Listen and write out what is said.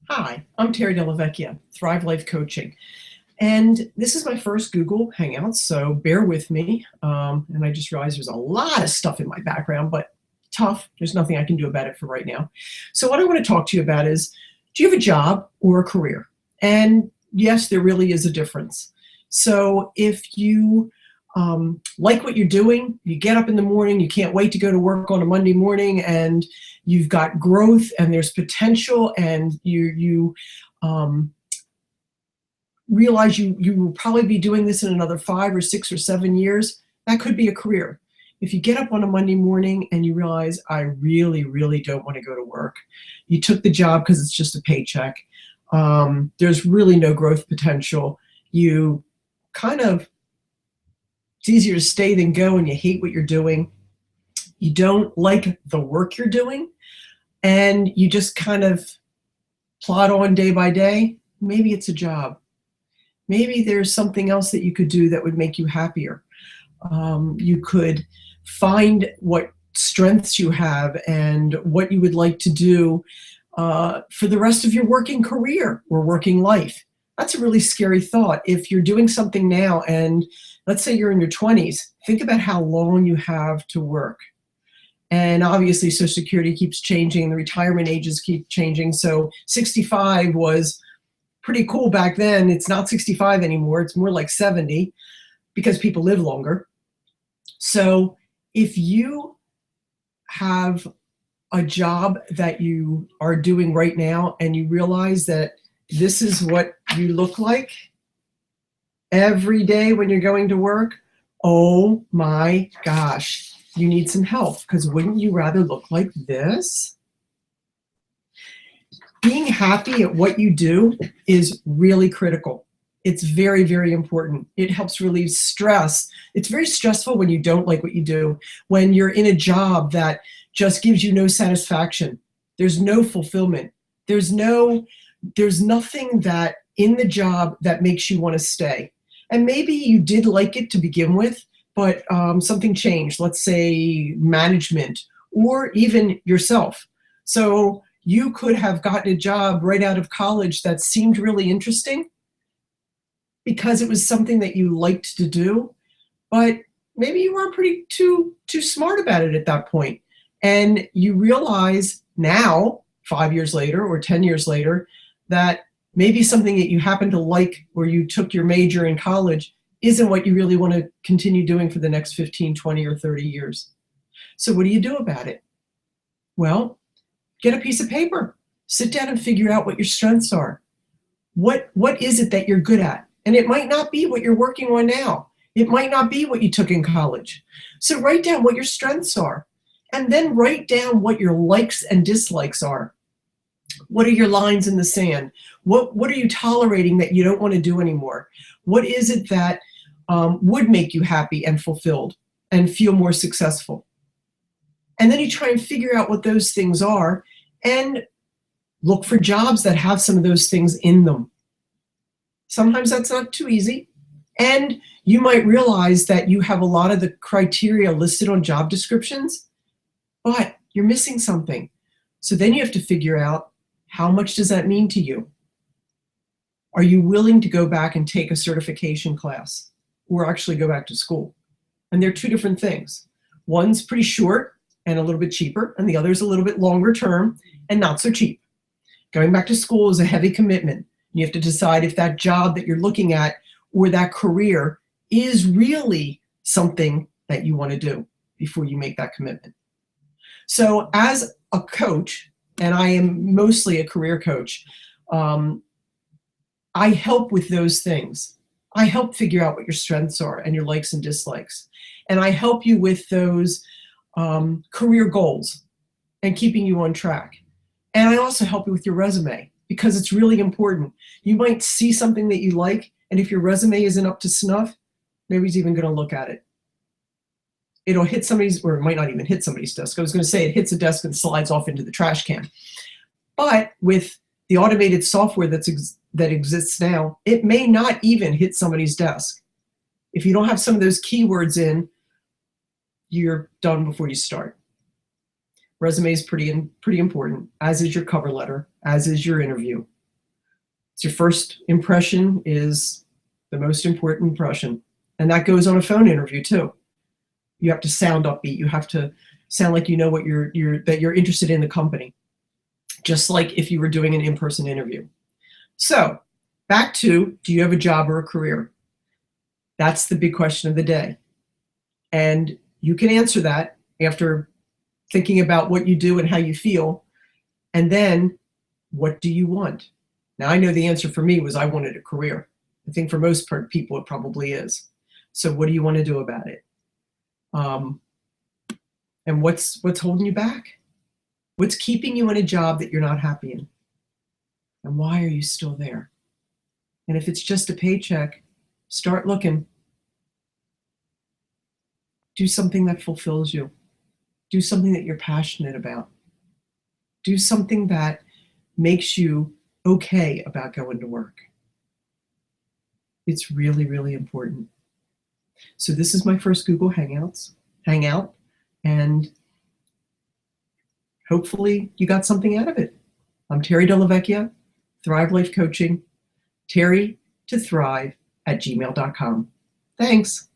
Hi, I'm Terry Delavecchia, Thrive Life Coaching. And this is my first Google Hangout, so bear with me. And I just realized there's a lot of stuff in my background, but tough. There's nothing I can do about it for right now. So what I want to talk to you about is, do you have a job or a career? And yes, there really is a difference. So if you like what you're doing, you get up in the morning, you can't wait to go to work on a Monday morning, and you've got growth and there's potential, and you realize you will probably be doing this in another 5 or 6 or 7 years, that could be a career. If you get up on a Monday morning and you realize, I really, really don't want to go to work, you took the job because it's just a paycheck, there's really no growth potential, you kind of, it's easier to stay than go, and you hate what you're doing, you don't like the work you're doing, and you just kind of plod on day by day, maybe it's a job. Maybe there's something else that you could do that would make you happier. You could find what strengths you have and what you would like to do for the rest of your working career or working life. That's a really scary thought. If you're doing something now, and let's say you're in your 20s, think about how long you have to work. And obviously Social Security keeps changing, the retirement ages keep changing. So 65 was pretty cool back then. It's not 65 anymore, it's more like 70 because people live longer. So if you have a job that you are doing right now and you realize that this is what you look like every day when you're going to work, oh my gosh, you need some help, because wouldn't you rather look like this? Being happy at what you do is really critical. It's very, very important. It helps relieve stress. It's very stressful when you don't like what you do, when you're in a job that just gives you no satisfaction. There's no fulfillment. There's nothing that in the job that makes you want to stay. And maybe you did like it to begin with, but something changed, let's say management or even yourself. So you could have gotten a job right out of college that seemed really interesting because it was something that you liked to do, but maybe you weren't too smart about it at that point. And you realize now, 5 years later or 10 years later, that maybe something that you happen to like or you took your major in college isn't what you really want to continue doing for the next 15, 20, or 30 years. So what do you do about it? Well, get a piece of paper. Sit down and figure out what your strengths are. What is it that you're good at? And it might not be what you're working on now. It might not be what you took in college. So write down what your strengths are. And then write down what your likes and dislikes are. What are your lines in the sand? What are you tolerating that you don't want to do anymore? What is it that would make you happy and fulfilled and feel more successful? And then you try and figure out what those things are and look for jobs that have some of those things in them. Sometimes that's not too easy. And you might realize that you have a lot of the criteria listed on job descriptions, but you're missing something. So then you have to figure out, how much does that mean to you? Are you willing to go back and take a certification class or actually go back to school? And they're two different things. One's pretty short and a little bit cheaper, and the other's a little bit longer term and not so cheap. Going back to school is a heavy commitment. You have to decide if that job that you're looking at or that career is really something that you want to do before you make that commitment. So as a coach, and I am mostly a career coach, I help with those things. I help figure out what your strengths are and your likes and dislikes. And I help you with those career goals and keeping you on track. And I also help you with your resume, because it's really important. You might see something that you like, and if your resume isn't up to snuff, nobody's even going to look at it. It'll hit somebody's, or it might not even hit somebody's desk. I was going to say it hits a desk and slides off into the trash can. But with the automated software that exists now, it may not even hit somebody's desk. If you don't have some of those keywords in, you're done before you start. Resume is pretty important, as is your cover letter, as is your interview. It's your first impression is the most important impression. And that goes on a phone interview too. You have to sound upbeat. You have to sound like you know what that you're interested in the company. Just like if you were doing an in-person interview. So back to, do you have a job or a career? That's the big question of the day. And you can answer that after thinking about what you do and how you feel. And then, what do you want? Now, I know the answer for me was I wanted a career. I think for most people it probably is. So what do you want to do about it? And what's holding you back? What's keeping you in a job that you're not happy in? And why are you still there? And if it's just a paycheck, start looking. Do something that fulfills you. Do something that you're passionate about. Do something that makes you okay about going to work. It's really, really important. So this is my first Google Hangout, and hopefully you got something out of it. I'm Terry Dellavecchia, Thrive Life Coaching, Terry to Thrive at gmail.com. Thanks.